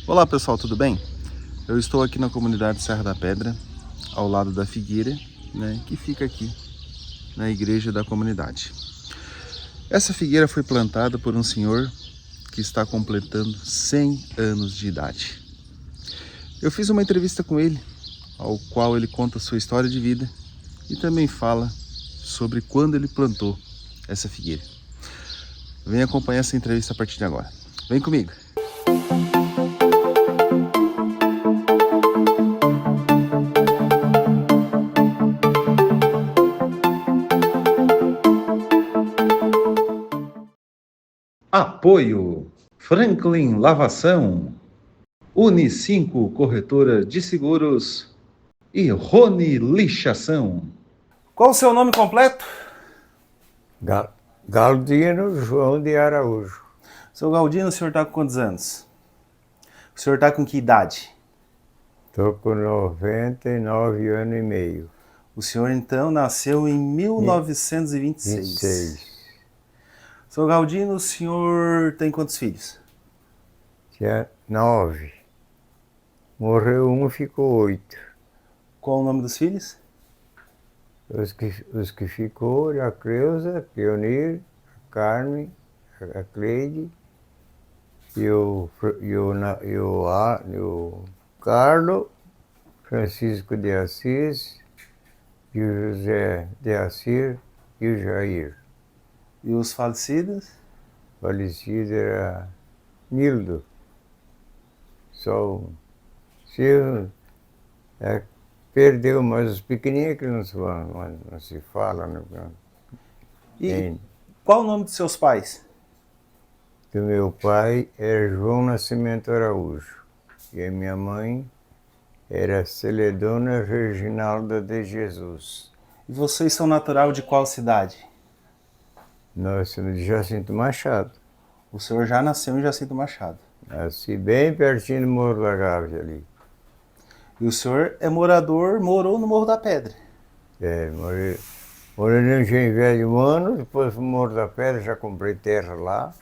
Olá pessoal, tudo bem? Eu estou aqui na comunidade Serra da Pedra, ao lado da figueira, que fica aqui na igreja da comunidade. Essa figueira foi plantada por um senhor que está completando 100 anos de idade. Eu fiz uma entrevista com ele, ao qual ele conta sua história de vida e também fala sobre quando ele plantou essa figueira. Vem acompanhar essa entrevista a partir de agora. Vem comigo! Apoio Franklin Lavação, Uni5 Corretora de Seguros e Rony Lixação. Qual o seu nome completo? Galdino João de Araújo. Seu Galdino, o senhor está com quantos anos? O senhor está com que idade? Estou com 99 anos e meio. O senhor então nasceu em 1926. 26. Seu Galdino, o senhor tem quantos filhos? Tinha 9. Morreu um, ficou 8. Qual o nome dos filhos? Os que ficou, a Creuza, a Pionir, a Carmen, a Cleide, e o Carlos, Francisco de Assis, e o José de Assir e o Jair. E os falecidos? Falecido era Nildo. Só um. Silvio perdeu, mas os pequenininhos que não se fala. Né? E qual o nome dos seus pais? O meu pai era João Nascimento Araújo. E a minha mãe era Celedona Reginalda de Jesus. E vocês são natural de qual cidade? Nós somos de Jacinto Machado. O senhor já nasceu em Jacinto Machado. Nasci bem pertinho do Morro da Gávea ali. E o senhor morou no Morro da Pedra. Morei no Engenho Velho um ano, depois fui no Morro da Pedra, já comprei terra lá.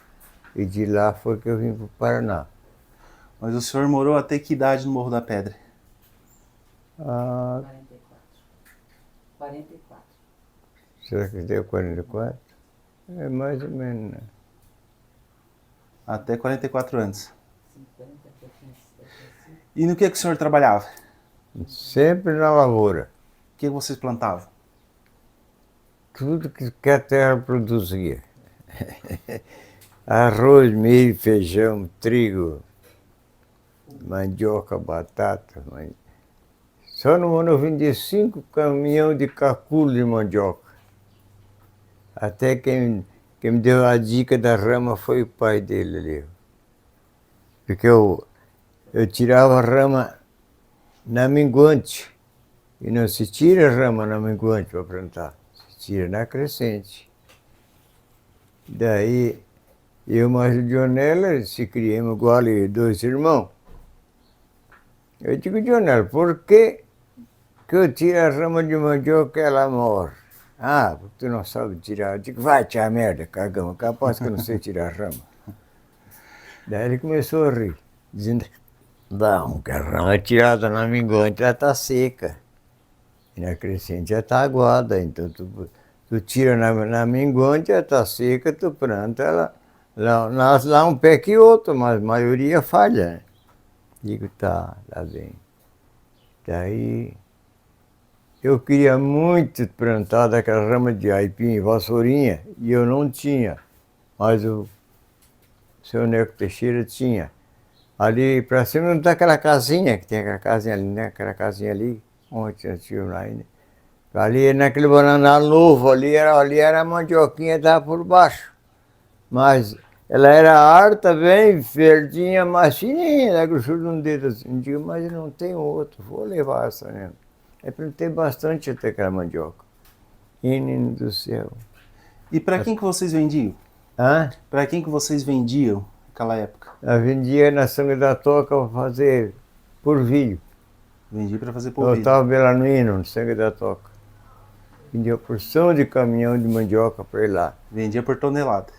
E de lá foi que eu vim para o Paraná. Mas o senhor morou até que idade no Morro da Pedra? 44. Será que deu 44? É mais ou menos, né? Até 44 anos. 50, 55. E no que o senhor trabalhava? Sempre na lavoura. O que vocês plantavam? Tudo que a terra produzia. Arroz, milho, feijão, trigo, mandioca, batata. Só no ano eu vendi 5 caminhões de caculo de mandioca. Até quem me deu a dica da rama foi o pai dele ali. Porque eu tirava a rama na minguante. E não se tira a rama na minguante para plantar. Se tira na crescente. Daí, eu mais o Dionela se criamos igual e 2 irmãos. Eu digo, Dionela, por que eu tiro a rama de mandioca e ela morre? Ah, porque tu não sabe tirar. Eu digo, vai te a merda, cagão, capaz que eu não sei tirar a rama. Daí ele começou a rir, dizendo, não, que a rama tirada na minguante já está seca. E na crescente já está aguada, então tu tira na minguante, já está seca, tu planta, ela nasce lá um pé que outro, mas a maioria falha. Né? Digo, tá bem. Daí eu queria muito plantar daquela rama de aipim, vassourinha, e eu não tinha, mas o seu Neco Teixeira tinha. Ali para cima não tem aquela casinha, que tem aquela casinha ali, né? Aquela casinha ali, onde nós tínhamos lá ainda. Ali naquele bananal novo, ali era a mandioquinha, estava por baixo. Mas ela era harta, bem verdinha, mas fininha, da grossura de um dedo assim. Digo, mas eu não tenho outro, vou levar essa mesmo. É para ter bastante até aquela mandioca. Menino do céu. E para quem que vocês vendiam? Hã? Para quem que vocês vendiam naquela época? Eu vendia na Sangue da Toca para fazer porvilho. Vendi para fazer Eu polvilho. estava belanuíno, no Sangue da Toca. Vendia porção de caminhão de mandioca para ir lá. Vendia por tonelada.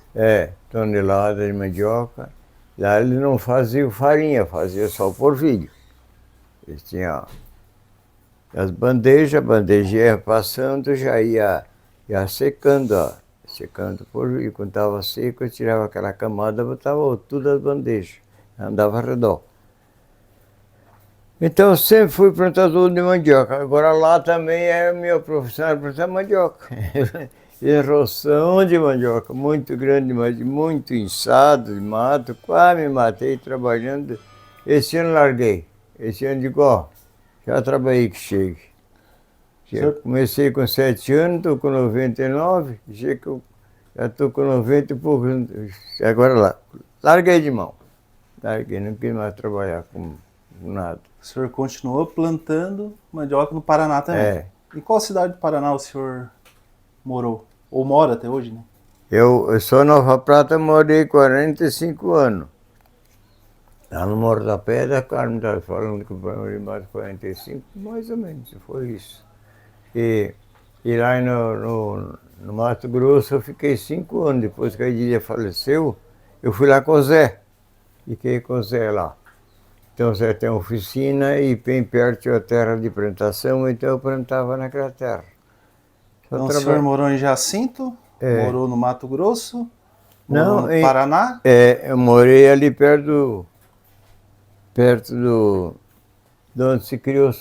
Tonelada de mandioca. Lá ele não fazia farinha, fazia só polvilho. Eles tinham as bandejas, a bandeja ia passando, ia secando, ó, secando o polvilho. Quando estava seco, eu tirava aquela camada, botava tudo as bandejas, andava ao redor. Então eu sempre fui plantador de mandioca. Agora lá também é a minha profissão, é plantar mandioca. E roção de mandioca, muito grande, mas muito inçado, de mato. Quase me matei trabalhando. Esse ano larguei. Esse ano digo, ó, já trabalhei que chegue. Já comecei com 7 anos, estou com 99, já estou com 90 e poucos. Agora lá, larguei de mão. Larguei, não quis mais trabalhar com nada. O senhor continuou plantando mandioca no Paraná também? É. Em qual cidade do Paraná o senhor morou? Ou mora até hoje, né? Eu sou Nova Prata, morei 45 anos. Lá no Morro da Pedra, a Carmen estava falando que eu morei mais de 45, mais ou menos, foi isso. E lá no Mato Grosso eu fiquei 5 anos, depois que a Edília faleceu, eu fui lá com o Zé. Fiquei com o Zé lá. Então o Zé tem oficina e bem perto tinha a terra de plantação, então eu plantava naquela terra. Então o senhor morou em Jacinto, morou no Mato Grosso, morou no Paraná? Eu morei ali perto de onde se criou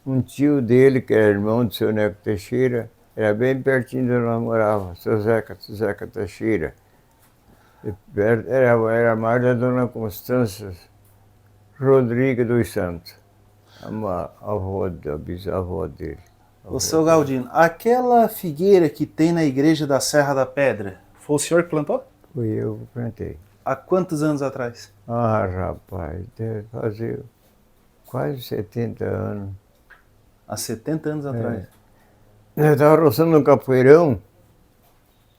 um tio dele, que era irmão do seu Neco Teixeira, era bem pertinho de onde nós morávamos, seu Zeca Teixeira. Era mais da dona Constância Rodrigues dos Santos, a bisavó dele. Ô, seu Galdino, aquela figueira que tem na igreja da Serra da Pedra, foi o senhor que plantou? Fui eu que plantei. Há quantos anos atrás? Ah, rapaz, deve fazer quase 70 anos. Há 70 anos atrás. Eu estava roçando um capoeirão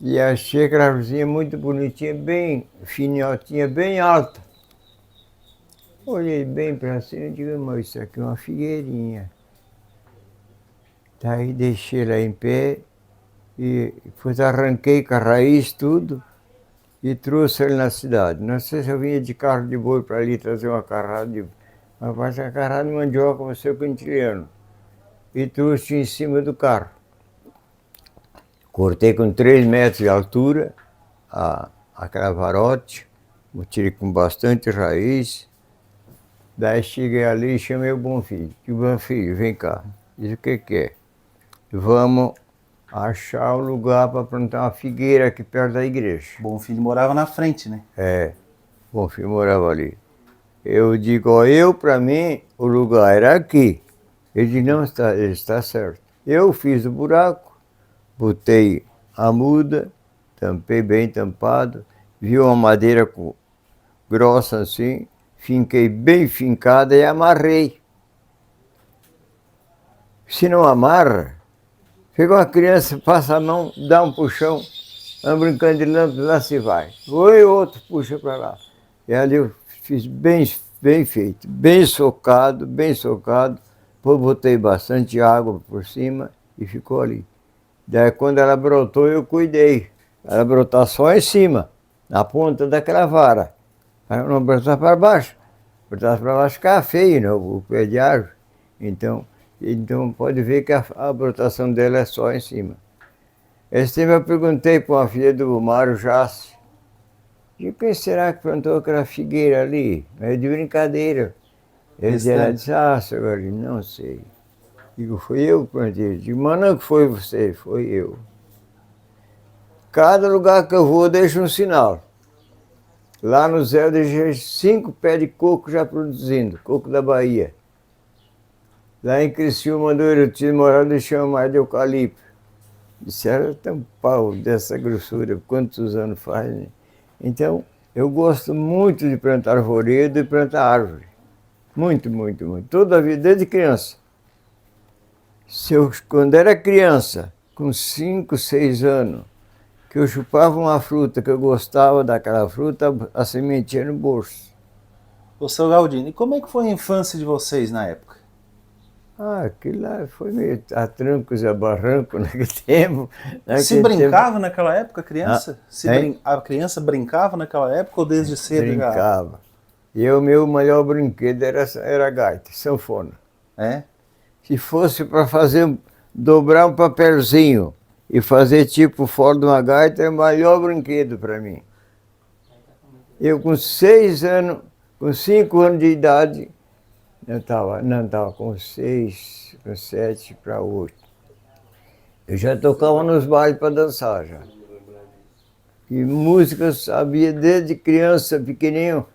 e achei aquela árvorezinha muito bonitinha, bem finhotinha, bem alta. Olhei bem para cima e digo, mas isso aqui é uma figueirinha. Daí deixei ela em pé e depois arranquei com a raiz tudo e trouxe ele na cidade. Não sei se eu vinha de carro de boi para ali trazer uma carrada de mandioca, como seu quintiliano. E trouxe em cima do carro. Cortei com 3 metros de altura aquela varote, tirei com bastante raiz. Daí cheguei ali e chamei o Bonfilho. Digo, Bonfilho, vem cá. Diz o que é? Vamos achar um lugar para plantar uma figueira aqui perto da igreja. Bonfilho morava na frente, né? Bonfilho morava ali. Eu digo, ó, para mim, o lugar era aqui. Ele disse, não, está certo. Eu fiz o buraco, botei a muda, tampei bem tampado, vi uma madeira grossa assim, finquei bem fincada e amarrei. Se não amarra, pegou a criança, passa a mão, dá um puxão, vai brincando de lâmpada, lá se vai. Oi, outro puxa para lá. E ali eu fiz bem feito, bem socado, depois botei bastante água por cima e ficou ali. Daí quando ela brotou, eu cuidei. Ela brotar só em cima, na ponta daquela vara. Para não brotar para baixo. Brotar para baixo fica feio, né? O pé de árvore. Então pode ver que a brotação dela é só em cima. Esse tempo eu perguntei para uma filha do Mário Jace, de quem será que plantou aquela figueira ali? É de brincadeira. Ela disse, seu Galdino, não sei. Digo, foi eu que plantei. Digo, mas não que foi você, foi eu. Cada lugar que eu vou, eu deixo um sinal. Lá no Zé eu deixei 5 pés de coco já produzindo, coco da Bahia. Lá em Criciúma, onde eu tinha morado, deixei uma mais de eucalipto. Disseram, tem um pau dessa grossura, quantos anos faz, né? Então, eu gosto muito de plantar arvoredo e plantar árvore. Muito, muito, muito. Toda a vida, desde criança. Quando era criança, com 5, 6 anos, que eu chupava uma fruta, que eu gostava daquela fruta, a sementinha no bolso. Ô, seu Galdino, e como é que foi a infância de vocês na época? Aquilo lá foi meio a trancos e a barranco naquele tempo. Se brincava naquela época, criança? hein? A criança brincava naquela época ou desde cedo já? Brincava. E o meu maior brinquedo era gaita, sanfona. É? Se fosse para fazer, dobrar um papelzinho e fazer tipo fora de uma gaita, é o maior brinquedo para mim. Eu com 6 anos, com 5 anos de idade, eu estava com 6, com 7 para 8. Eu já tocava nos bailes para dançar já. E música eu sabia desde criança, pequenininho,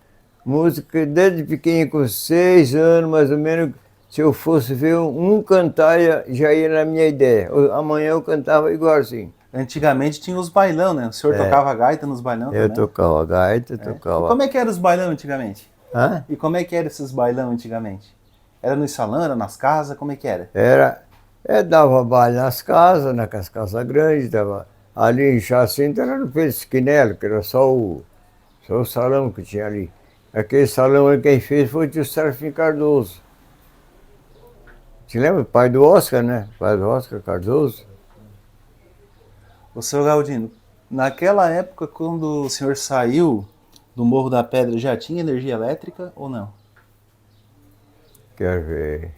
música desde pequenininho, com 6 anos mais ou menos. Se eu fosse ver um cantar, já ia na minha ideia. Amanhã eu cantava igual assim. Antigamente tinha os bailão, né? O senhor tocava gaita nos bailão Eu também? tocava gaita, E tocava... como é que eram os bailão antigamente? Hã? E como é que eram esses bailão antigamente? Era no salão, era nas casas, como é que era? Dava baile nas casas, nas casas grandes, dava... Ali em Jacinto era no Pedro Esquinelo, que era só o salão que tinha ali. Aquele salão aí quem fez foi o tio Serafim Cardoso. Te lembra? Pai do Oscar, né? Pai do Oscar Cardoso. Ô, seu Galdino, naquela época, quando o senhor saiu do Morro da Pedra, já tinha energia elétrica ou não? Quer ver?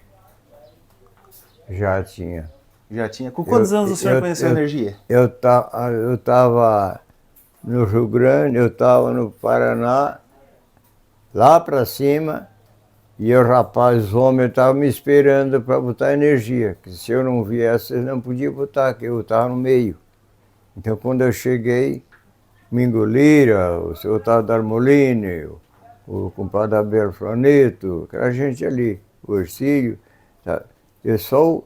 Já tinha. Já tinha. Com quantos anos o senhor conheceu a energia? Eu estava no Rio Grande, eu estava no Paraná, lá para cima, e o rapaz, homem, estava me esperando para botar energia, que se eu não viesse, eu não podia botar, que eu estava no meio. Então, quando eu cheguei, me engoliram, o senhor Otávio Darmolini, o compadre Abel Flaneto, aquela gente ali, o Ercílio, tá? Eu só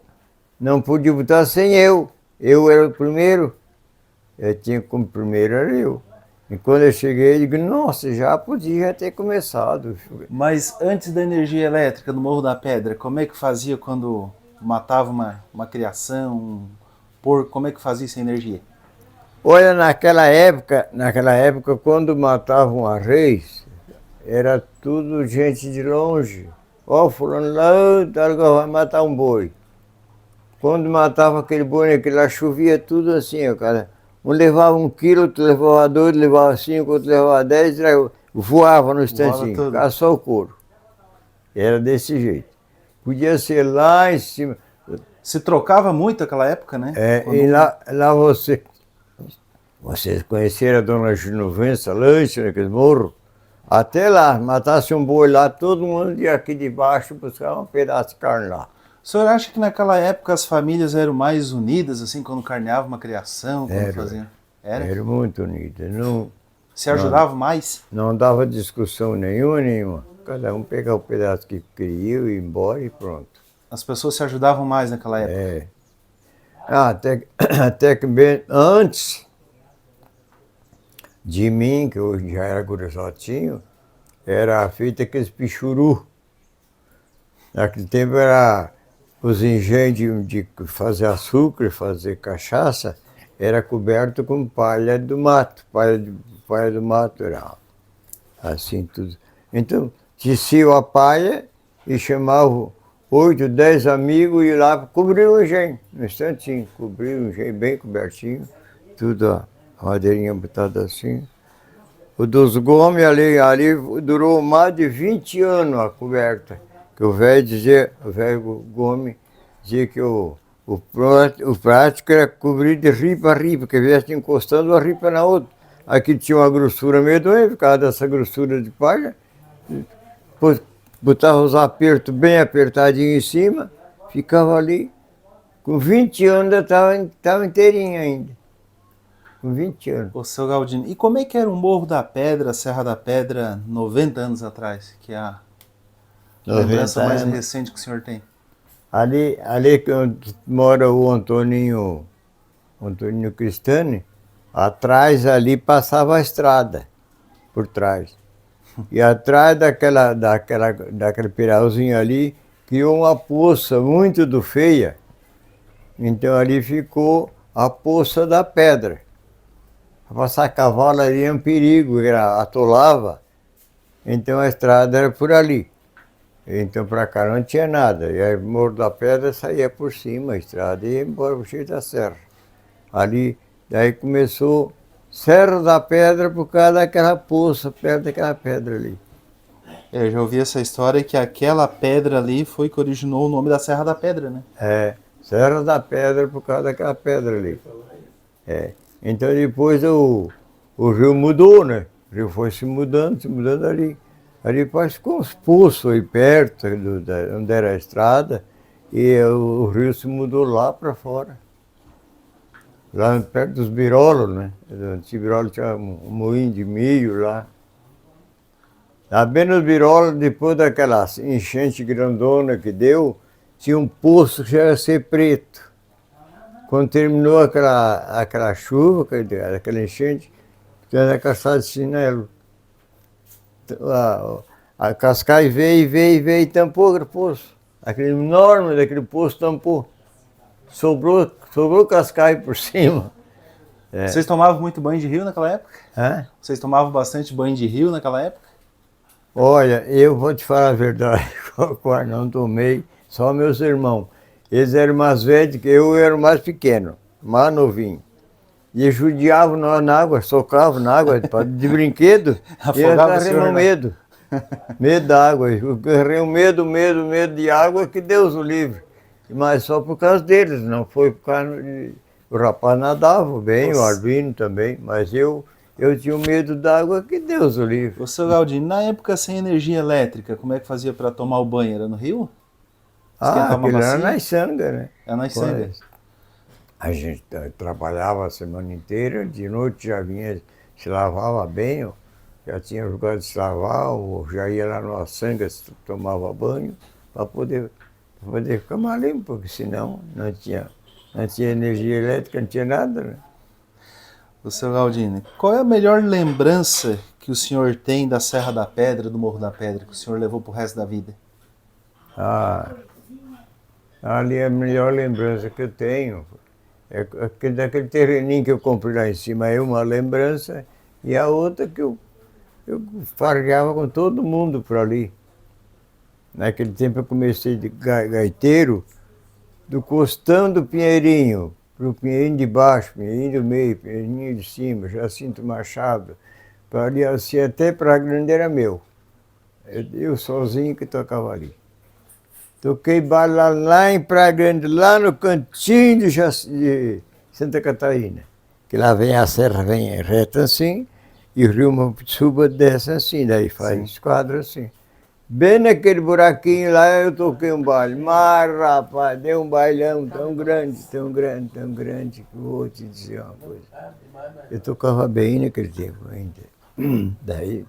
não podia botar sem eu. Eu era o primeiro. Eu tinha como primeiro era eu. E quando eu cheguei, eu digo, nossa, já podia ter começado. Mas antes da energia elétrica no Morro da Pedra, como é que fazia quando matava uma criação, um porco? Como é que fazia essa energia? Olha, naquela época, quando matavam a reis, era tudo gente de longe. Ó, fulano lá, vai matar um boi. Quando matava aquele boi, que lá chovia tudo assim, ó, cara. Um levava 1 quilo, outro levava 2, outro levava 5, outro levava 10, voava no instantinho, ficava só o couro. Era desse jeito. Podia ser lá em cima. Se trocava muito naquela época, né? E lá vocês conheceram a dona Genovença Lanche, naquele morro? Até lá, matasse um boi lá, todo mundo ia aqui de baixo buscar um pedaço de carne lá. O senhor acha que naquela época as famílias eram mais unidas, assim, quando carneava uma criação, quando faziam? Era muito unida. Não, se ajudava mais? Não dava discussão nenhuma. Cada um pegava o pedaço que queria e ia embora e pronto. As pessoas se ajudavam mais naquela época? Até que bem antes de mim, que eu já era gurizotinho, era feito aqueles pichuru. Naquele tempo era os engenhos de fazer açúcar, fazer cachaça, era coberto com palha do mato. Palha do mato era assim tudo. Então, teciam a palha e chamavam 8, 10 amigos e ir lá cobrir o engenho, no instantinho. Cobrir o engenho bem cobertinho, tudo a madeirinha botada assim. O dos Gomes ali durou mais de 20 anos a coberta. Que o velho Gomes dizia que o prático era cobrir de ripa a ripa, que viesse encostando uma ripa na outra. Aqui tinha uma grossura medonha, por causa dessa grossura de palha. Depois botava os apertos bem apertadinhos em cima, ficava ali. Com 20 anos estava inteirinho ainda. Com 20 anos. Ô, seu Galdino, e como é que era o Morro da Pedra, Serra da Pedra, 90 anos atrás? Que é a lembrança mais recente que o senhor tem? Ali que mora o Antoninho Cristani, atrás ali passava a estrada, por trás. E atrás daquele pirauzinho ali, criou uma poça muito feia. Então ali ficou a Poça da Pedra. Para passar cavalo ali era um perigo, atolava. Então a estrada era por ali. Então para cá não tinha nada. E aí Morro da Pedra saía por cima a estrada e ia embora pro cheio da serra. Ali, daí começou Serra da Pedra por causa daquela poça, perto daquela pedra ali. Eu já ouvi essa história que aquela pedra ali foi que originou o nome da Serra da Pedra, né? É, Serra da Pedra por causa daquela pedra ali. É. Então depois o rio mudou, né? O rio foi se mudando ali. Ali parece com os poços aí perto onde era a estrada, e o rio se mudou lá para fora. Lá perto dos Birolos, né? Dos Birolos tinha um moinho de milho lá. Lá bem nos Birolos, depois daquela enchente grandona que deu, tinha um poço que já ia ser preto. Quando terminou aquela chuva, aquela enchente, tinha a calçada de chinelo. A Cascai veio e tampou aquele poço. Aquele enorme daquele poço tampou. Sobrou Cascai por cima. É. Vocês tomavam muito banho de rio naquela época? Hã? Vocês tomavam bastante banho de rio naquela época? Olha, eu vou te falar a verdade, quase não tomei, só meus irmãos. Eles eram mais velhos que eu era o mais pequeno, mais novinho. E judiavam nós na água, socavam na água de brinquedo, e eles agarravam medo. Medo da água. Eu agarrei medo de água, que Deus o livre. Mas só por causa deles, não foi por causa de... O rapaz nadava bem, o Albino também, mas eu tinha medo d'água, que Deus o livre. Ô, seu Galdino, na época sem energia elétrica, como é que fazia para tomar o banho? Era no rio? Aquilo era na Içanga, né? Era na Içanga. A gente trabalhava a semana inteira, de noite já vinha, se lavava bem, já tinha lugar de se lavar, ou já ia lá no Açanga, tomava banho, para poder ficar mais limpo, porque senão não tinha energia elétrica, não tinha nada, né? O seu Galdino, qual é a melhor lembrança que o senhor tem da Serra da Pedra, do Morro da Pedra, que o senhor levou pro resto da vida? Ali a melhor lembrança que eu tenho é daquele terreninho que eu comprei lá em cima, é uma lembrança, e a outra que eu farreava com todo mundo por ali. Naquele tempo eu comecei de gaiteiro, do Costão do Pinheirinho, para o Pinheirinho de baixo, Pinheirinho do meio, Pinheirinho de cima, Jacinto Machado, para ali assim, até para a Grande era meu. Eu sozinho que tocava ali. Toquei baile lá em Praia Grande, lá no cantinho de Santa Catarina. Que lá vem a serra, vem reta assim, e o rio Mapitsuba desce assim, daí faz esquadra assim. Bem naquele buraquinho lá eu toquei um baile. Mas, rapaz, deu um bailão tão grande, que eu vou te dizer uma coisa. Eu tocava bem naquele tempo ainda. Daí,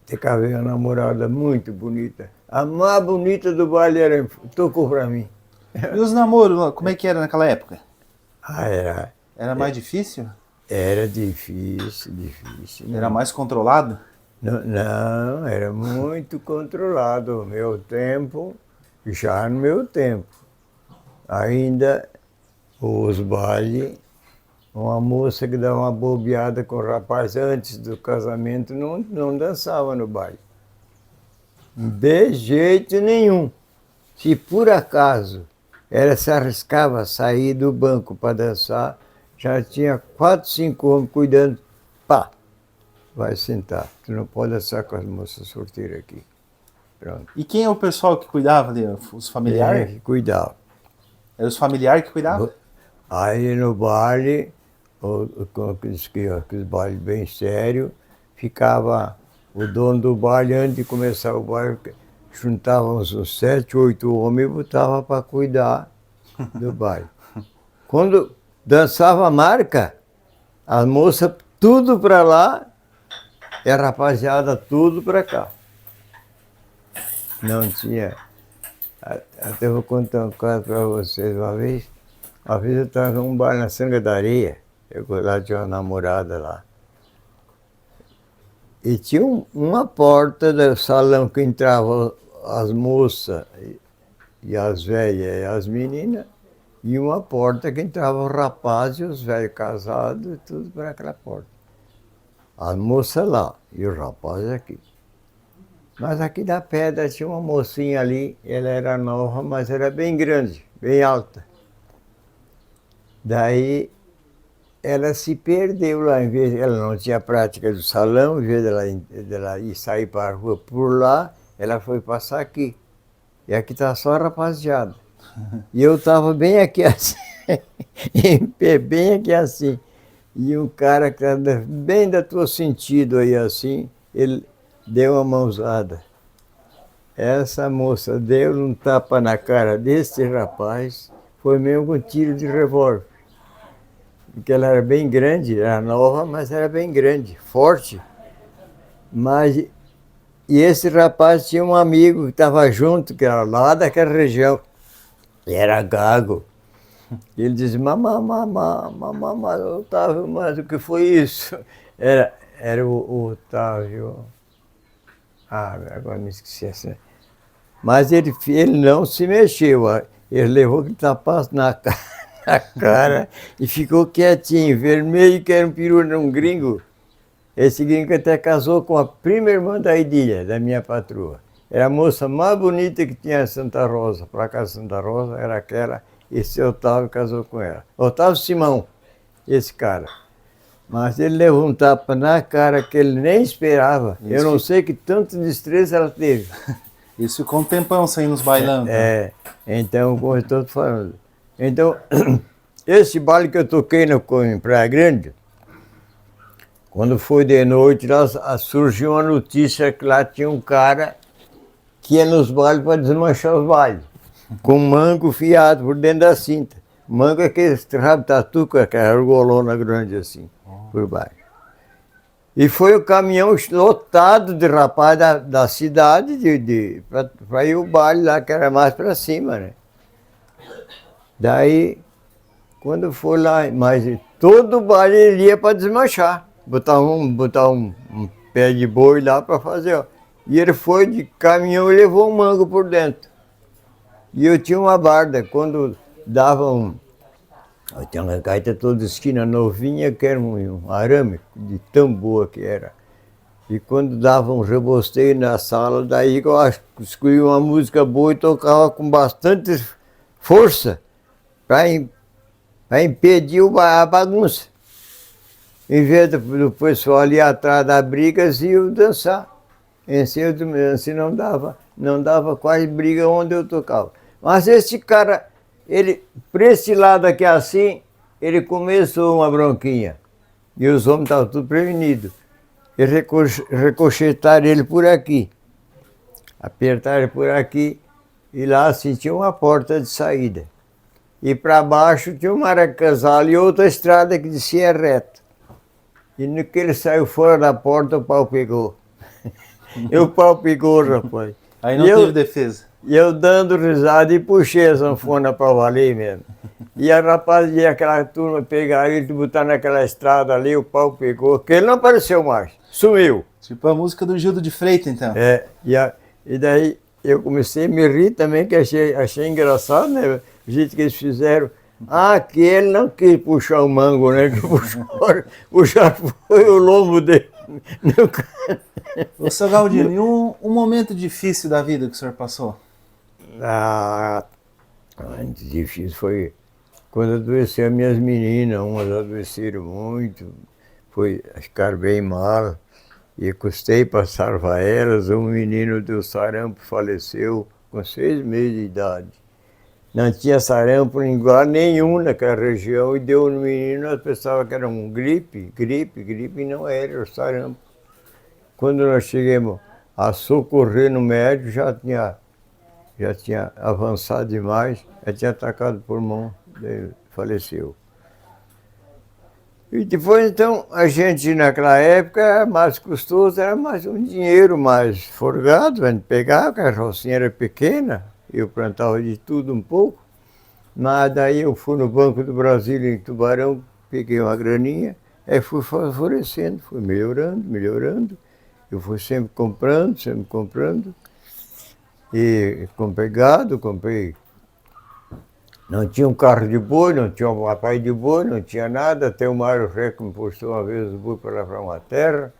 tocava uma namorada muito bonita. A mais bonita do baile tocou pra mim. E os namoros, como é que era naquela época? Era mais difícil? Era difícil. Era mais controlado? Não, era muito controlado. Já no meu tempo. Ainda os bailes, uma moça que dava uma bobeada com o rapaz antes do casamento não dançava no baile. De jeito nenhum. Se por acaso ela se arriscava a sair do banco para dançar, já tinha 4, 5 homens cuidando. Pá, vai sentar. Tu não pode dançar com as moças solteiras aqui. Pronto. E quem é o pessoal que cuidava ali? Os familiares? Que cuidava. Era os familiares que cuidavam? Aí no baile, com aqueles bailes bem sérios, ficava o dono do baile, antes de começar o baile, juntava uns 7, 8 homens e botava para cuidar do baile. Quando dançava a marca, as moças tudo para lá e a rapaziada tudo para cá. Não tinha... Até vou contar um caso para vocês. Uma vez eu estava num bar na Sanga da Areia, eu lá tinha uma namorada lá. E tinha uma porta do salão que entravam as moças e as velhas e as meninas, e uma porta que entravam os rapazes e os velhos casados, tudo por aquela porta. As moças lá e os rapazes aqui. Mas aqui na pedra tinha uma mocinha ali, ela era nova, mas era bem grande, bem alta. Daí ela se perdeu lá, em vez, ela não tinha prática do salão, em vez dela ir sair para a rua por lá, ela foi passar aqui. E aqui está só a rapaziada. E eu estava bem aqui assim, em pé, bem aqui assim. E um cara que estava bem da tua sentido aí assim, ele deu uma mãozada. Essa moça deu um tapa na cara desse rapaz, foi mesmo com tiro de revólver. Porque ela era bem grande, era nova, mas era bem grande, forte. Mas, e esse rapaz tinha um amigo que estava junto, que era lá daquela região, e era gago. E ele disse, Otávio, mas o que foi isso? Era o Otávio. Ah, agora me esqueci essa. Mas ele não se mexeu, ele levou aquele tapaço na cara e ficou quietinho, vermelho, que era um peru, um gringo. Esse gringo até casou com a prima irmã da Idília, da minha patroa. Era a moça mais bonita que tinha em Santa Rosa. Para cá, Santa Rosa, era aquela. Esse Otávio casou com ela. Otávio Simão, esse cara. Mas ele levou um tapa na cara que ele nem esperava. Isso. Eu não sei que tanto destreza ela teve. Isso ficou um tempão sem nos bailando. Então, como eu estou falando. Então, esse baile que eu toquei em Praia Grande, quando foi de noite, lá surgiu uma notícia que lá tinha um cara que ia nos bailes para desmanchar os bailes, com mango fiado por dentro da cinta. Mango é aquele rabo tatu, com aquela argolona grande assim, por baixo. E foi o caminhão lotado de rapaz da cidade para ir o baile lá, que era mais para cima, né? Daí, quando foi lá, mas todo baile ele ia para desmanchar. Botar um pé de boi lá para fazer, ó. E ele foi de caminhão e levou um mango por dentro. E eu tinha uma barda, quando davam... Eu tinha uma gaita toda esquina novinha, que era um arame de tão boa que era. E quando dava um rebosteio na sala, daí eu escolhia uma música boa e tocava com bastante força para impedir a bagunça. Em vez do pessoal ali atrás da briga, eles iam dançar. Assim não dava quase briga onde eu tocava. Mas esse cara, ele, por esse lado aqui assim, ele começou uma bronquinha. E os homens estavam tudo prevenidos. E ricochetaram ele por aqui. Apertaram ele por aqui e lá assim tinha uma porta de saída. E para baixo tinha um maracasal e outra estrada que descia reto. E no que ele saiu fora da porta, o pau pegou. E o pau pegou, rapaz. Aí não teve defesa. E eu dando risada e puxei a sanfona para valer mesmo. E a rapaz e aquela turma pegaram ele e botaram naquela estrada ali, o pau pegou, que ele não apareceu mais, sumiu. Tipo a música do Gildo de Freitas, então. E daí eu comecei a me rir também, que achei engraçado, né? O jeito que eles fizeram. Ah, que ele não quis puxar o mango, né? Que puxar foi o lombo dele. Ô, seu Galdino, e um momento difícil da vida que o senhor passou? Muito difícil foi quando adoeceu as minhas meninas, umas adoeceram muito, ficaram bem mal, e custei para salvar elas. Um menino deu sarampo, faleceu com 6 meses de idade. Não tinha sarampo em lugar nenhum naquela região, e deu no menino, nós pensávamos que era um gripe, e não era o sarampo. Quando nós chegamos a socorrer no médico, já tinha avançado demais, já tinha atacado o pulmão, daí faleceu. E depois, então, a gente naquela época era mais custoso, era mais um dinheiro mais forgado, a gente pegava, a carrocinha era pequena, eu plantava de tudo um pouco, mas daí eu fui no Banco do Brasil em Tubarão, peguei uma graninha, aí fui favorecendo, fui melhorando, eu fui sempre comprando, e comprei gado, não tinha um carro de boi, não tinha um papai de boi, não tinha nada, até o Mário Reco me postou uma vez o boi para lá para uma terra,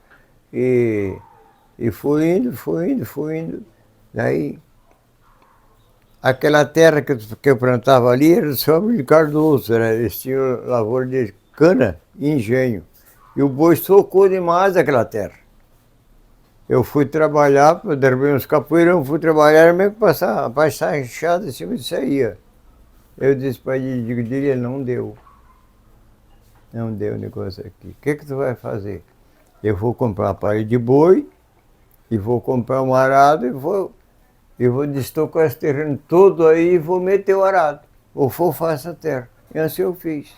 e E fui indo, fui indo, fui indo. Daí, aquela terra que eu plantava ali era do seu de Cardoso, eles tinham lavoura de cana e engenho. E o boi socou demais aquela terra. Eu fui trabalhar, derrubei uns capoeirão, fui trabalhar, mesmo que passar enxada em cima disso aí. Eu disse para ele, ele não deu. Não deu o negócio aqui. O que tu vai fazer? Eu vou comprar uma parede de boi, e vou comprar um arado, e vou destocar esse terreno todo aí e vou meter o arado. Ou fofar essa terra. E assim eu fiz.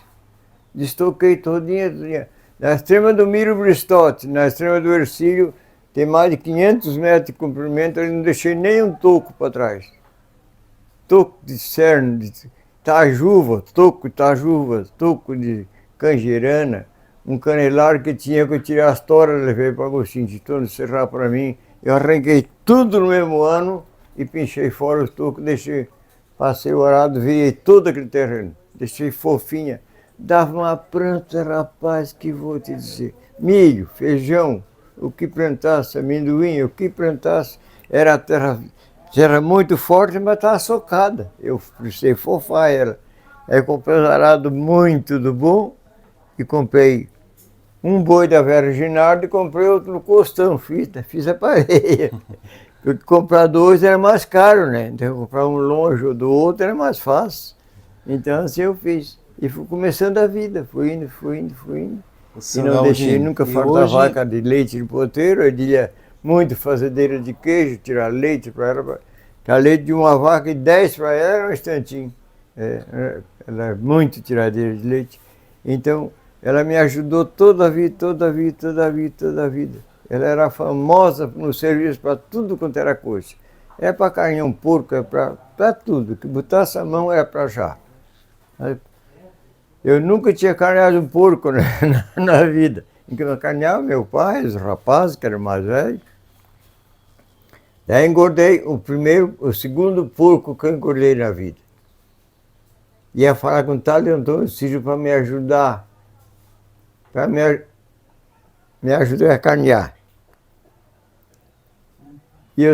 Destoquei todinha. Na extrema do Miro Bristotti, na extrema do Ercílio, tem mais de 500 metros de comprimento, eu não deixei nem um toco para trás. Toco de cerne, de tajuva, toco de canjerana, um canelário que tinha que eu tirar as toras, levei para Agostinho de Tona serrar para mim. Eu arranquei tudo no mesmo ano e pinchei fora os tocos, passei o arado, virei todo aquele terreno, deixei fofinha. Dava uma planta, rapaz, que vou te dizer. Milho, feijão, o que plantasse, amendoim, o que plantasse, era terra muito forte, mas estava socada. Eu precisei fofar ela. Aí comprei um arado muito do bom e comprei um boi da Vera Ginardo e comprei outro no Costão, fiz a pareia. Porque comprar dois era mais caro, né? Então comprar um longe ou do outro era mais fácil. Então assim eu fiz. E fui começando a vida, fui indo. E não deixei nunca fartar vaca de leite de poteiro, eu diria muito fazedeira de queijo, tirar leite para ela. Tirar leite de uma vaca e 10 para ela era um instantinho. Ela é muito tiradeira de leite. Então, ela me ajudou toda a vida. Ela era famosa no serviço para tudo quanto era coisa. É para carnear um porco, é para tudo. Que botasse a mão era para já. Eu nunca tinha carneado um porco na vida. Eu carneava meu pai, os rapazes, que eram mais velhos. Daí engordei o segundo porco que eu engordei na vida. Ia falar com o tal de Antônio Círio para me ajudar. Para me ajudar a carnear. E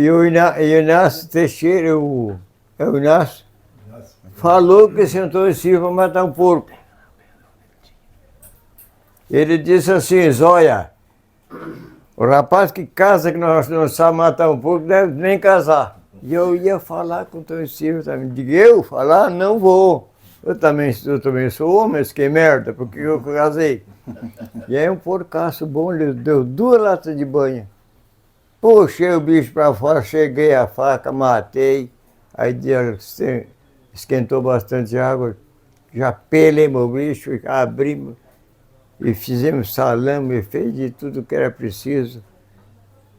o Inácio Teixeira, o Inácio, falou que esse Antônio Silva vai matar um porco. Ele disse assim, Zóia, o rapaz que casa que não sabe matar um porco deve nem casar. E eu ia falar com o Antônio Silva também. Digo, eu falar? Não vou. Eu também sou homem, que merda, porque eu casei. E aí um porcaço bom, ele deu 2 latas de banha. Puxei o bicho para fora, cheguei a faca, matei. Aí esquentou bastante água, já pelei meu bicho, abrimos e fizemos salame, fez de tudo que era preciso.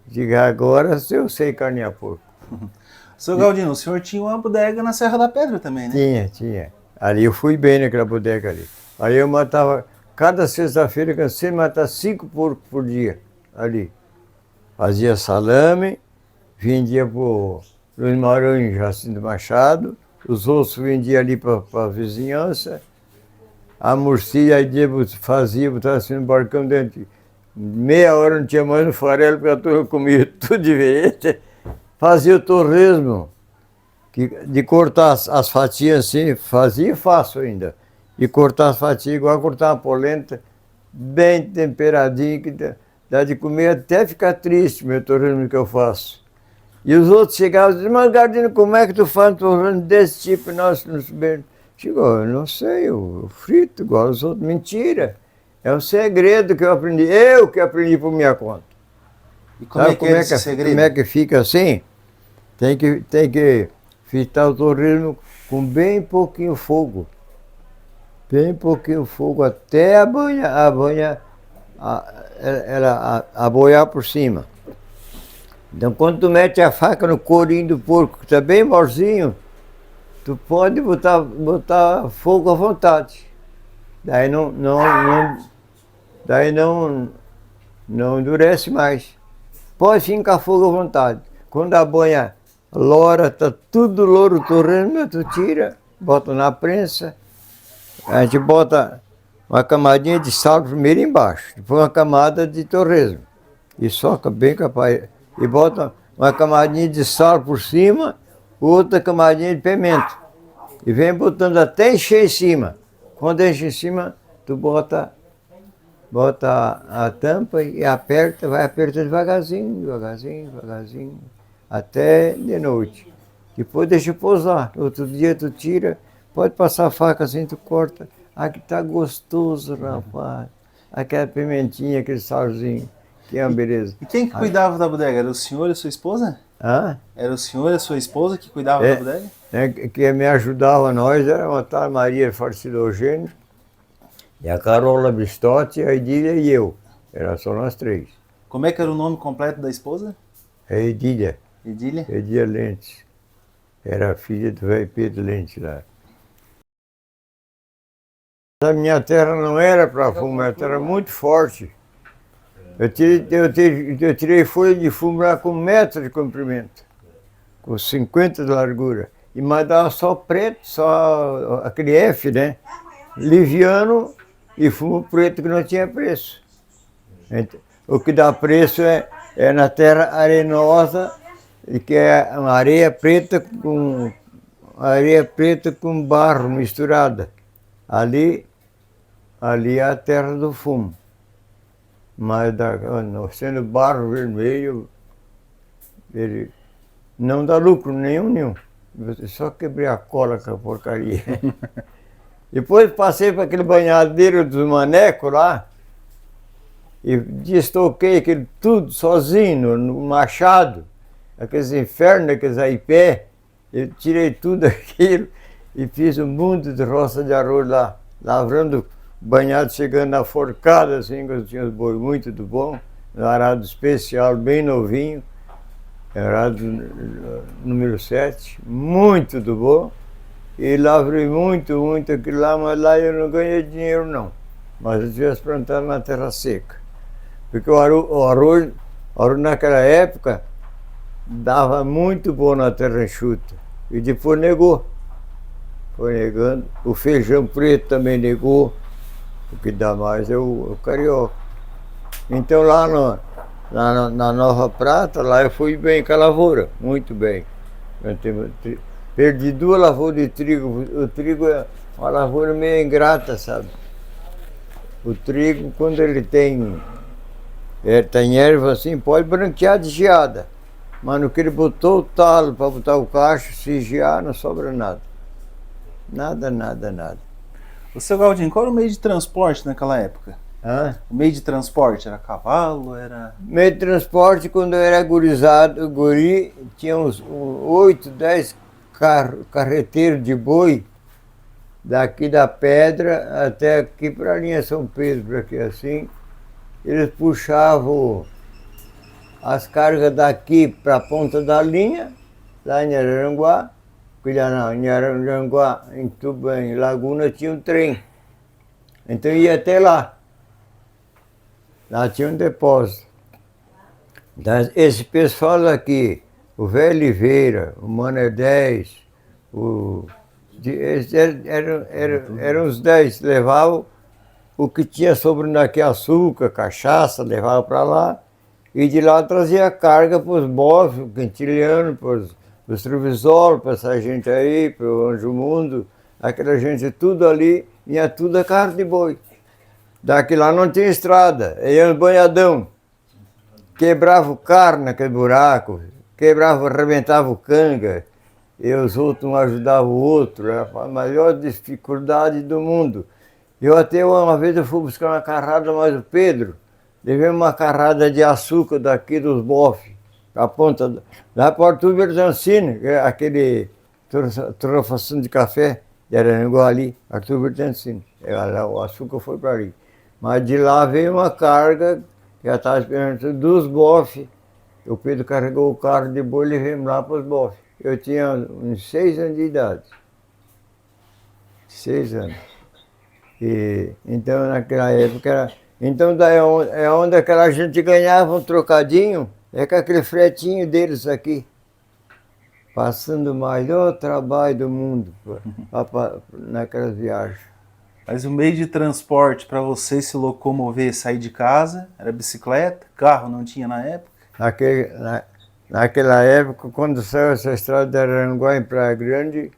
Diga, agora eu sei carnear porco. Seu Galdino, o senhor tinha uma bodega na Serra da Pedra também, né? Tinha. Ali eu fui bem naquela bodega ali. Aí eu matava, cada sexta-feira eu cansei de matar 5 porcos por dia ali. Fazia salame, vendia pro Luiz Maranhão, Jacinto Machado. Os outros vendiam ali para a vizinhança. A murcia aí fazia, botava assim no barcão dentro. Meia hora não tinha mais no farelo, porque a turma comia tudo de vez. Fazia o torresmo, de cortar as fatias assim, fazia fácil ainda. De cortar as fatias igual cortar uma polenta, bem temperadinho, que dá de comer até ficar triste, meu torresmo que eu faço. E os outros chegavam e diziam, mas Galdino, como é que tu faz um torresmo desse tipo? Nós não sabemos. Digo, eu não sei, eu frito igual os outros. Mentira, é um segredo que eu que aprendi por minha conta. E como é que é esse segredo? Como é que fica assim? Tem que fritar o torresmo com bem pouquinho fogo. Bem pouquinho fogo, até a banha aboiar por cima. Então, quando tu mete a faca no corinho do porco, que está bem morzinho, tu pode botar fogo à vontade. Daí não endurece mais. Pode fincar fogo à vontade. Quando a banha lora, está tudo louro, torrendo, tu tira, bota na prensa. A gente bota uma camadinha de sal primeiro embaixo, depois uma camada de torresmo. E soca bem capaz. E bota uma camadinha de sal por cima, outra camadinha de pimenta. E vem botando até encher em cima. Quando enche em cima, tu bota a tampa e aperta, vai apertando devagarzinho, devagarzinho, devagarzinho, até de noite. Depois deixa pousar. Outro dia tu tira, pode passar a faca assim, tu corta. Aqui tá gostoso, rapaz. Aquela pimentinha, aquele salzinho, que é uma beleza. E quem que cuidava da bodega? Era o senhor e a sua esposa? Hã? Era o senhor e a sua esposa que cuidavam da bodega? Que me ajudava nós era uma tal Maria Farcidogênio, e a Carola Bistotti, a Edília e eu. Era só nós três. Como é que era o nome completo da esposa? A Edília, Edília? Edília Lentes. Era filha do velho Pedro Lentes lá. A minha terra não era para fumo, ela era muito forte. Eu tirei folha de fumo lá com 1 metro de comprimento, com 50 de largura. E mas dava só preto, só aquele F, né? Liviano e fumo preto que não tinha preço. O que dá preço é na terra arenosa, que é uma areia preta com barro misturada. Ali é a terra do fumo. Mas sendo barro vermelho, ele não dá lucro nenhum. Eu só quebrei a cola com a porcaria. Depois passei para aquele banhadeiro dos manecos lá e destoquei aquilo tudo sozinho, no machado, aqueles infernos, aqueles aipé. Eu tirei tudo aquilo e fiz um mundo de roça de arroz lá, lavrando banhado, chegando na forcada, assim, quando tinha os boi muito do bom, um arado especial, bem novinho, arado número 7, muito do bom. E lavrei muito aquilo lá, mas lá eu não ganhei dinheiro não. Mas eu tivesse plantado na terra seca. Porque o arroz naquela época dava muito bom na terra enxuta. E depois negou. Foi negando. O feijão preto também negou. O que dá mais é o carioca. Então lá na Nova Prata, lá eu fui bem com a lavoura, muito bem. Perdi 2 lavouras de trigo. O trigo é uma lavoura meio ingrata, sabe? O trigo, quando ele tem erva assim, pode branquear de geada. Mas no que ele botou o talo para botar o cacho, se gear, não sobra nada. Nada. O seu Galdinho, qual era o meio de transporte naquela época? Hã? O meio de transporte era cavalo, era... Meio de transporte, quando eu era guri, tinha uns 8, 10 carreteiros de boi, daqui da Pedra até aqui para a linha São Pedro, aqui assim. Eles puxavam as cargas daqui para a ponta da linha, lá em Araranguá. Em Araranguá, em Laguna, tinha um trem. Então ia até lá. Lá tinha um depósito. Esse pessoal daqui, o Velho Oliveira, o Mané 10, eles eram uns 10, levavam o que tinha sobrando aqui, açúcar, cachaça, levavam para lá, e de lá trazia carga para os bofes, o quintiliano, para os Trevisol, para essa gente aí, para o Anjo Mundo, aquela gente tudo ali, vinha tudo a carne de boi. Daqui lá não tinha estrada, ia no banhadão. Quebrava o carro naquele buraco, arrebentava o canga, e os outros não ajudavam o outro, era a maior dificuldade do mundo. Eu até uma vez eu fui buscar uma carrada mais o Pedro, levei uma carrada de açúcar daqui dos bofes, a ponta, lá para o Arthur Bertancini, aquele torrefação de café, de Araranguá ali, Arthur Bertancini, o açúcar foi para ali. Mas de lá veio uma carga, que já estava esperando dos bofes. O Pedro carregou o carro de boi e levamos lá para os bofes. Eu tinha uns 6 anos de idade. 6 anos. E, então, naquela época, então daí é onde aquela gente ganhava um trocadinho, é com aquele fretinho deles aqui. Passando o maior trabalho do mundo naquelas viagens. Mas o meio de transporte para você se locomover, sair de casa, era bicicleta? Carro não tinha na época? Naquela época, quando saiu essa estrada de Araranguá em Praia Grande,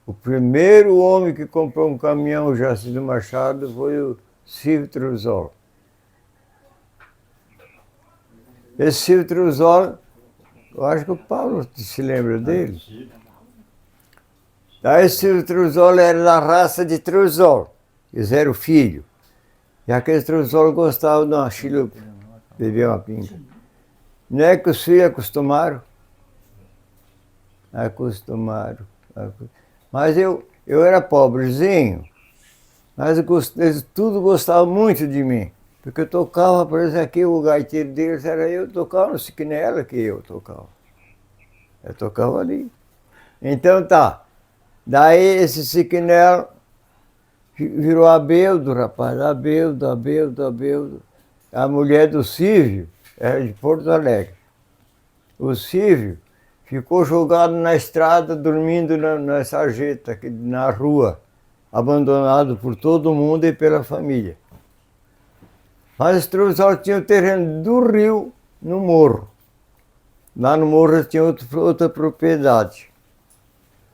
o primeiro homem que comprou um caminhão, o Jacinto Machado, foi o Silvio Truzol. Esse Silvio Truzol, eu acho que o Paulo se lembra dele. Daí esse Silvio Truzol era da raça de Truzol, eles eram filhos. E aqueles Truzol gostavam de uma chilupa, beber uma pinga. Não é que os filhos acostumaram? Acostumaram. Mas eu era pobrezinho, mas eles tudo gostavam muito de mim. Porque eu tocava, por exemplo, aqui o gaiteiro deles era eu, tocava no Siquinela que eu tocava. Eu tocava ali. Então tá. Daí esse Siquinela virou Abeldo, rapaz. Abeldo. A mulher do Silvio era de Porto Alegre. O Silvio ficou jogado na estrada, dormindo na sarjeta, na rua, abandonado por todo mundo e pela família. Mas o Truzol tinha o terreno do rio no morro. Lá no morro tinha outra propriedade.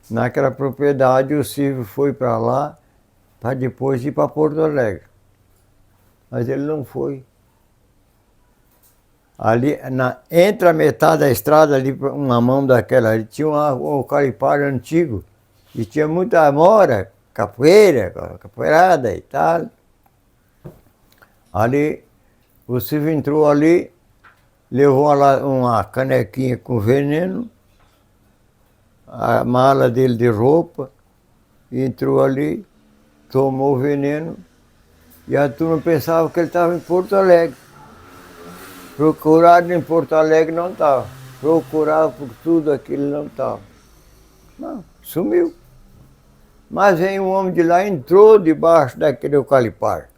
Naquela propriedade o Silvio foi para lá, para depois ir para Porto Alegre. Mas ele não foi. Ali, entre a metade da estrada, ali, uma mão daquela, ali, tinha um calipário antigo, e tinha muita amora, capoeirada e tal. Ali, o Silvio entrou ali, levou uma canequinha com veneno, a mala dele de roupa, entrou ali, tomou o veneno, e a turma pensava que ele estava em Porto Alegre. Procurado em Porto Alegre não estava. Procurava por tudo aquilo não estava. Não, sumiu. Mas veio um homem de lá, entrou debaixo daquele eucalipar.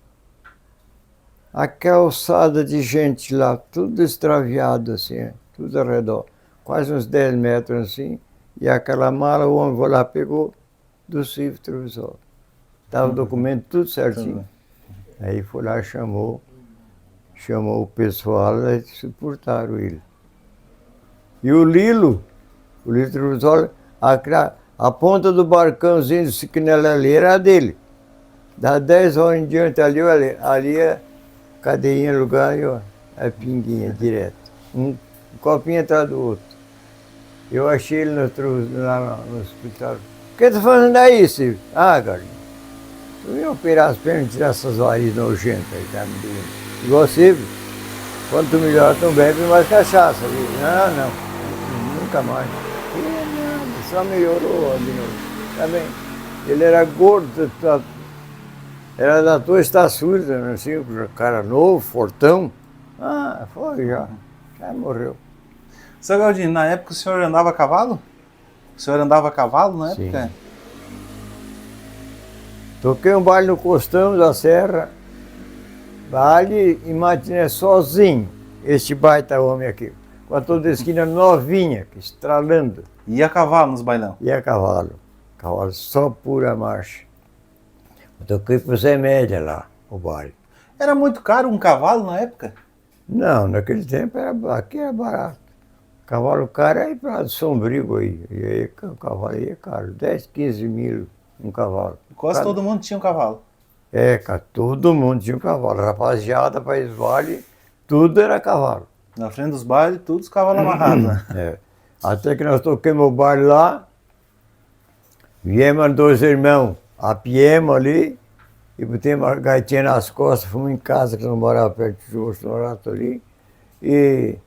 A calçada de gente lá, tudo extraviado assim, tudo ao redor. Quase uns 10 metros assim. E aquela mala, o homem foi lá, pegou do Silvio Truzol. Estava o documento tudo certinho. Aí foi lá, chamou o pessoal e suportaram ele. E o Lilo Truzol, a ponta do barcãozinho do Siquinela ali era dele. Das 10 horas em diante ali é cadeinha, lugar, e ó, a pinguinha direto. Um copinho atrás do outro. Eu achei ele lá no hospital. O que tá fazendo aí, Silvio? Ah, galinha, eu ia operar as pernas e tirar essas varizes nojentas aí, tá me doendo. Igual Silvio, quando tu melhora, tu bebe mais cachaça. Não, nunca mais. Só melhorou de novo. Tá bem. Ele era gordo, era da tua estatura, assim, cara novo, fortão. Ah, foi já morreu. Seu Galdino, na época o senhor andava a cavalo? O senhor andava a cavalo na época? Sim. Toquei um baile no Costão da Serra, baile e matiné sozinho, este baita homem aqui, com a toda a esquina novinha, estralando. Ia a cavalo nos bailão? Ia a cavalo só pura marcha. Eu toquei pro Zé Média lá, o baile. Era muito caro um cavalo na época? Não, naquele tempo aqui era barato. Cavalo caro é para Sombrio aí, e aí o cavalo aí é caro, 10, 15 mil um cavalo. Quase todo mundo tinha um cavalo. É, cara, todo mundo tinha um cavalo. Rapaziada, País Vale, tudo era cavalo. Na frente dos bailes, todos os cavalos amarrados, né? É. Até que nós toquemos o baile lá, viemos 2 irmãos, apiemos ali, e botemos a gaitinha nas costas, fomos em casa, que nós morávamos perto de Bolsonaro ali, e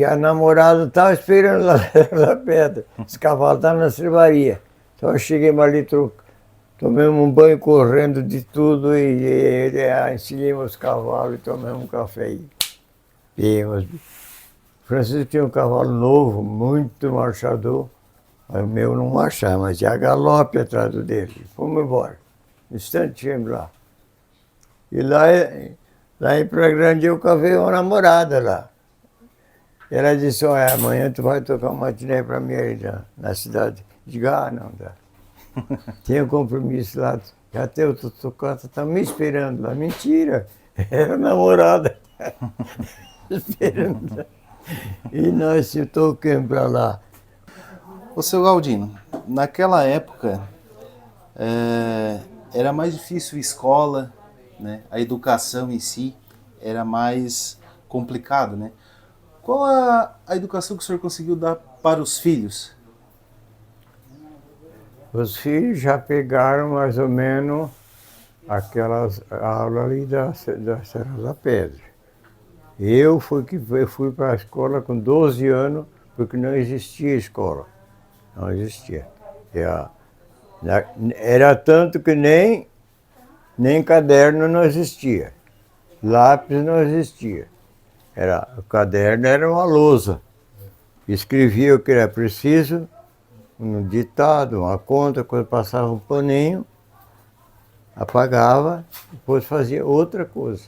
a namorada estava esperando lá na pedra, os cavalos estavam na cervaria. Então nós chegamos ali, tomamos um banho correndo de tudo e ensilhamos os cavalos e tomamos um café e viemos. Francisco tinha um cavalo novo, muito marchador. O meu não marchava, mas tinha galope atrás dele. Fomos embora. No instante chegamos lá. E lá em Praia Grande eu cavei uma namorada lá. Ela disse, olha, amanhã tu vai tocar um matiné para mim aí na cidade. Diga, não dá. Tinha compromisso lá, até o Tutucata tá me esperando lá. Mentira, era a namorada esperando. E nós se tocamos para lá. Ô, seu Galdino, naquela época era mais difícil a escola, né? A educação em si era mais complicado, né? Qual a educação que o senhor conseguiu dar para os filhos? Os filhos já pegaram mais ou menos aquelas aulas ali da Serra da Pedra. Eu fui para a escola com 12 anos, porque não existia escola. Não existia. Era tanto que nem caderno não existia. Lápis não existia. O caderno era uma lousa. Escrevia o que era preciso, um ditado, uma conta, quando passava um paninho, apagava, depois fazia outra coisa.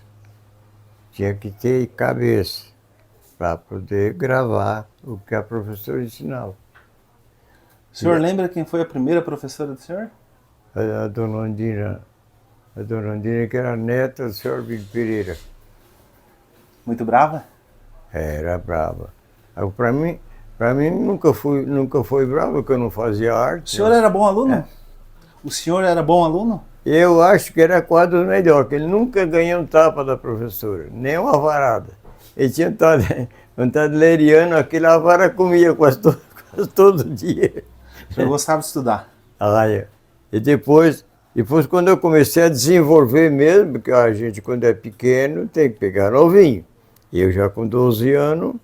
Tinha que ter cabeça para poder gravar o que a professora ensinava. O senhor lembra quem foi a primeira professora do senhor? A dona Andina, que era neta do senhor Billy Pereira. Muito brava? Era brava. Para mim nunca foi brava, porque eu não fazia O arte. senhor era bom aluno? O senhor era bom aluno? Eu acho que era quase o melhor, que ele nunca ganhou um tapa da professora, nem uma varada. Ele tinha vontade de leriano, aquela vara comia quase todo dia. O senhor gostava de estudar? E depois quando eu comecei a desenvolver mesmo, porque a gente quando é pequeno tem que pegar novinho. Eu já com 12 anos,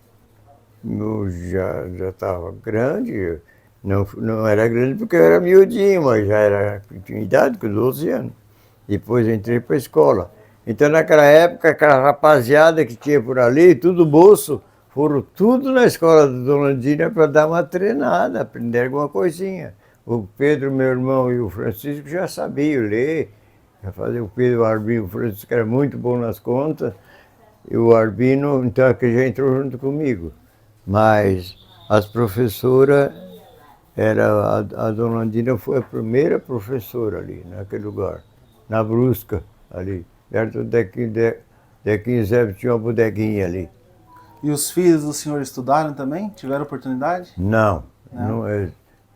eu já estava grande, não era grande porque eu era miudinho, mas já tinha idade com 12 anos. Depois entrei para a escola. Então naquela época, aquela rapaziada que tinha por ali, tudo bolso, foram tudo na escola da Dona Andina para dar uma treinada, aprender alguma coisinha. O Pedro, meu irmão, e o Francisco já sabiam ler. Já fazia o Pedro, o Arbino, o Francisco era muito bom nas contas. E o Arbino, então, é que já entrou junto comigo. Mas as professoras, a Dona Andina foi a primeira professora ali, naquele lugar. Na Brusca, ali. Perto do Dequinho Zé, tinha uma bodeguinha ali. E os filhos do senhor estudaram também? Tiveram oportunidade? Não.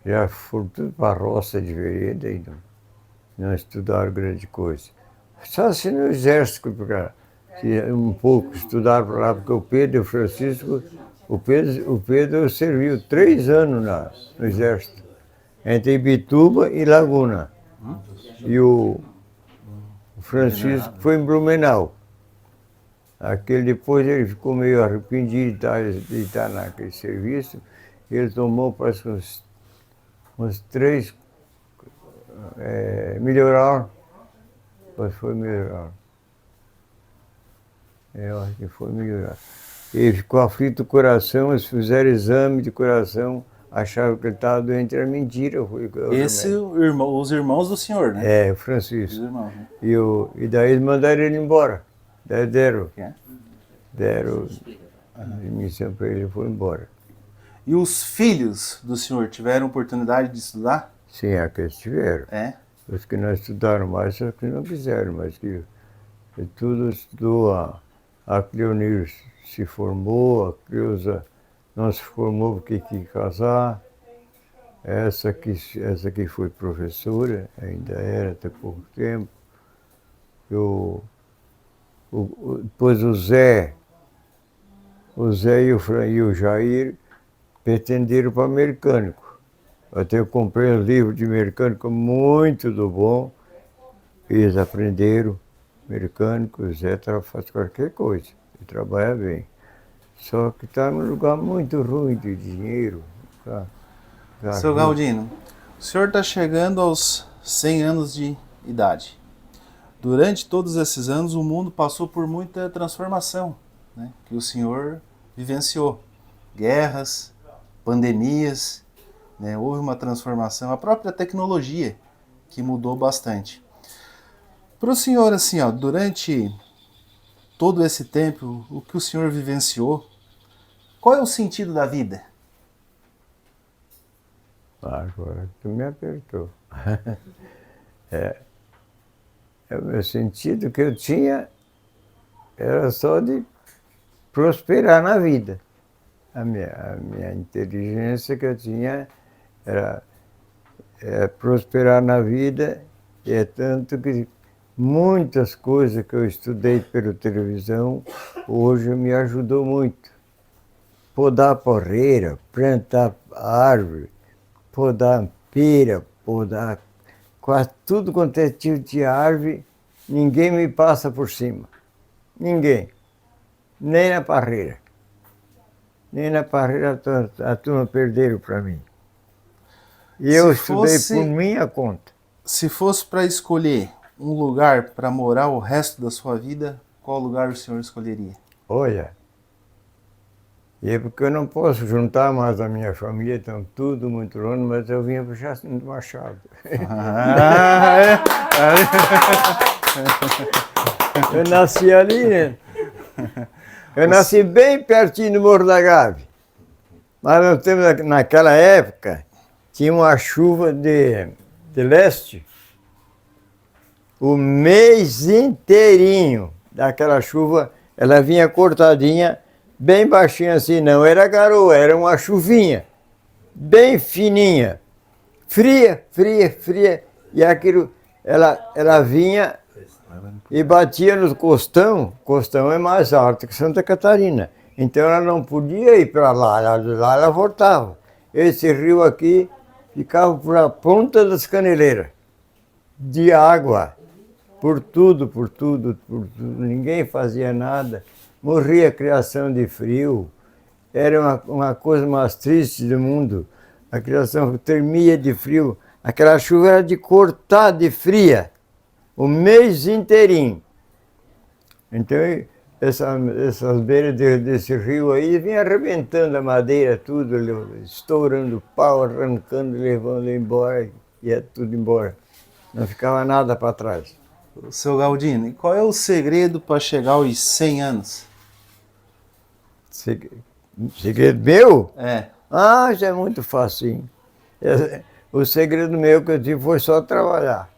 Já foram tudo para a roça de vereda e não estudaram grande coisa. Só assim no exército, um pouco estudaram para lá, porque o Pedro e o Francisco, o Pedro serviu 3 anos no exército, entre Ibituba e Laguna. E o Francisco foi em Blumenau. Depois ele ficou meio arrependido de estar naquele serviço. Ele tomou, parece que uns 3 melhoraram. Mas foi melhorar. Eu acho que foi melhorar. Ele ficou aflito do coração, eles fizeram exame de coração, acharam que ele estava doente, era mentira. Os irmãos do senhor, né? O Francisco. Os irmãos, né? E daí eles mandaram ele embora. Daí deram a admissão para ele e foi embora. E os filhos do senhor tiveram oportunidade de estudar? Sim, aqueles tiveram. Os que não estudaram mais, só que não quiseram, mas que tudo estudou. A Cleonir se formou, a Cleusa não se formou porque quis casar. Essa que foi professora, ainda era até pouco tempo. Depois o Zé e o Jair pretenderam para mecânico. Até eu comprei um livro de mecânico muito do bom. Eles aprenderam mecânico, o Zé faz qualquer coisa, ele trabalha bem. Só que está num lugar muito ruim de dinheiro. Seu Galdino, o senhor está chegando aos 100 anos de idade. Durante todos esses anos, o mundo passou por muita transformação, né, que o senhor vivenciou. Guerras, pandemias, né, houve uma transformação, a própria tecnologia que mudou bastante. Para o senhor, assim, durante todo esse tempo, o que o senhor vivenciou, qual é o sentido da vida? Agora tu me apertou. O meu sentido que eu tinha era só de prosperar na vida. A minha inteligência que eu tinha era prosperar na vida, e é tanto que muitas coisas que eu estudei pela televisão hoje me ajudou muito. Podar porreira, plantar árvore, podar pera, podar quase tudo quanto é tipo de árvore, ninguém me passa por cima. Ninguém. Nem na parreira. Nem na parreira a turma perderam para mim. E eu estudei por minha conta. Se fosse para escolher um lugar para morar o resto da sua vida, qual lugar o senhor escolheria? Olha, é porque eu não posso juntar mais a minha família, estão tudo muito longe, mas eu vinha para Jacinto Machado. Eu nasci ali, né? Eu nasci bem pertinho do Morro da Gávea. Mas nós temos, naquela época, tinha uma chuva de leste, o mês inteirinho daquela chuva, ela vinha cortadinha, bem baixinha assim, não era garoa, era uma chuvinha, bem fininha, fria, fria, fria, e aquilo, ela vinha e batia no Costão. Costão é mais alto que Santa Catarina, então ela não podia ir para lá ela voltava. Esse rio aqui ficava por a ponta das caneleiras, de água, por tudo, ninguém fazia nada, morria a criação de frio, era uma coisa mais triste do mundo, a criação tremia de frio, aquela chuva era de cortar de fria, o mês inteirinho. Então, essas beiras desse rio aí vinha arrebentando a madeira, tudo, estourando pau, arrancando, levando embora, ia tudo embora. Não ficava nada para trás. Seu Galdino, e qual é o segredo para chegar aos 100 anos? Segredo meu? É. Ah, isso é muito facinho. O segredo meu que eu tive foi só trabalhar.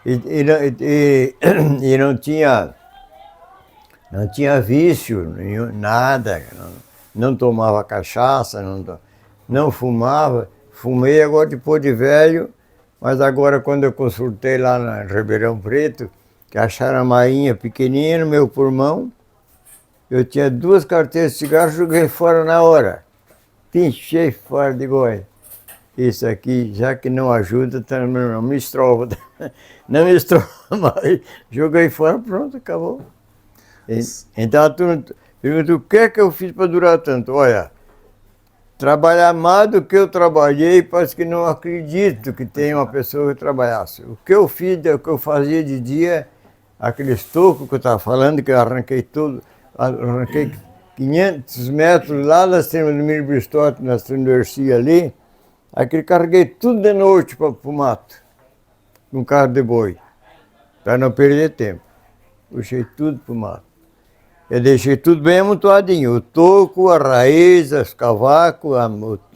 E não tinha vício nenhum, nada. Não tomava cachaça, não fumava. Fumei agora depois de velho, mas agora quando eu consultei lá na Ribeirão Preto, que acharam a mainha pequenininha no meu pulmão, eu tinha 2 carteiras de cigarro, joguei fora na hora. Pinchei fora de goi. Isso aqui, já que não ajuda, não me estrova. Não me estrova mais. Joguei fora, pronto, acabou. Então a turma pergunta, o que é que eu fiz para durar tanto? Olha, trabalhar mais do que eu trabalhei, parece que não acredito que tenha uma pessoa que trabalhasse. O que eu fiz, o que eu fazia de dia, aqueles tocos que eu estava falando, que eu arranquei tudo, arranquei 500 metros lá nas termas do Milho Bristote, nas termas do Erci ali, aquele carreguei tudo de noite para o mato, num carro de boi, para não perder tempo. Puxei tudo para o mato. Eu deixei tudo bem amontoadinho, o toco, a raiz, os cavacos,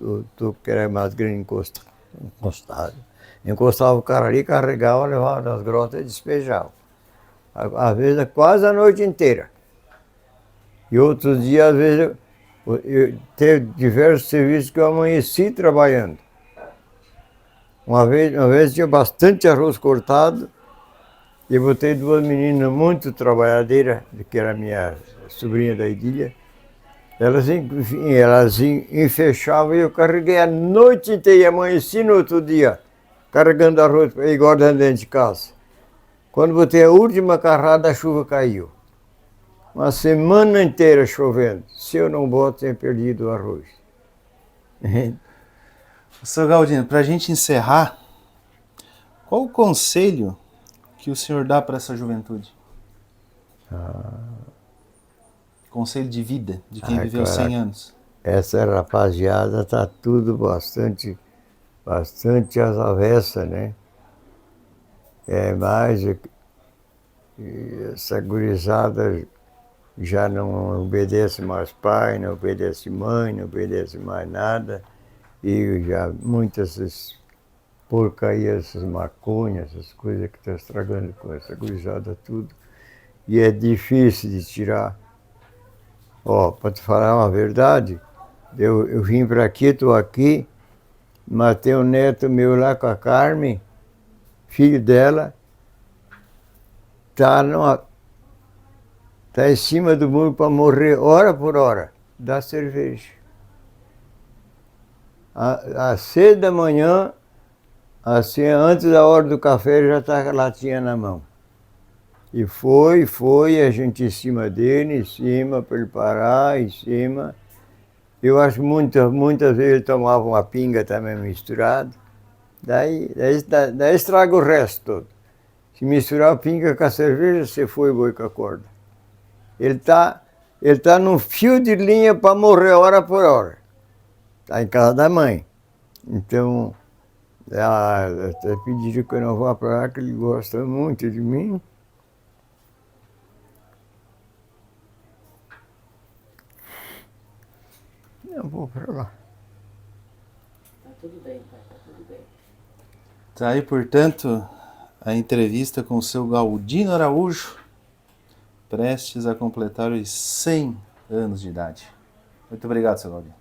o toco que era mais grande encostado. Encostava o cara ali, carregava, levava nas grotas e despejava. Às vezes quase a noite inteira. E outros dias, às vezes, eu teve diversos serviços que eu amanheci trabalhando. Uma vez tinha bastante arroz cortado, e botei 2 meninas muito trabalhadeiras, que era minha sobrinha da Idília. Elas enfechavam e eu carreguei a noite inteira, amanheci no outro dia, carregando arroz e guardando dentro de casa. Quando botei a última carrada, a chuva caiu. Uma semana inteira chovendo. Se eu não boto, tinha perdido o arroz. Seu Galdino, para a gente encerrar, qual o conselho que o senhor dá para essa juventude? Conselho de vida, de quem viveu 100 anos. Essa rapaziada está tudo bastante às avessas, né? É mais, essa gurizada já não obedece mais pai, não obedece mãe, não obedece mais nada. E já muitas essas porcarias, essas maconhas, essas coisas que estão estragando com essa gurizada tudo. E é difícil de tirar. Ó, para te falar uma verdade, eu vim para aqui, estou aqui, matei um neto meu lá com a Carmen, filho dela, tá em cima do muro para morrer hora por hora, da cerveja. Às 6 da manhã, assim, antes da hora do café, já está com a latinha na mão. E foi, a gente em cima dele, em cima, para ele parar, em cima. Eu acho que muitas vezes ele tomava uma pinga também misturada. Daí estraga o resto todo. Se misturar a pinga com a cerveja, você foi boi com a corda. Ele tá num fio de linha para morrer hora por hora. Está em casa da mãe. Então, até pediram que eu não vá para lá, que ele gosta muito de mim. Eu vou para lá. Tá tudo bem, pai, tá tudo bem. Tá aí, portanto, a entrevista com o seu Galdino Araújo, prestes a completar os 100 anos de idade. Muito obrigado, seu Galdino.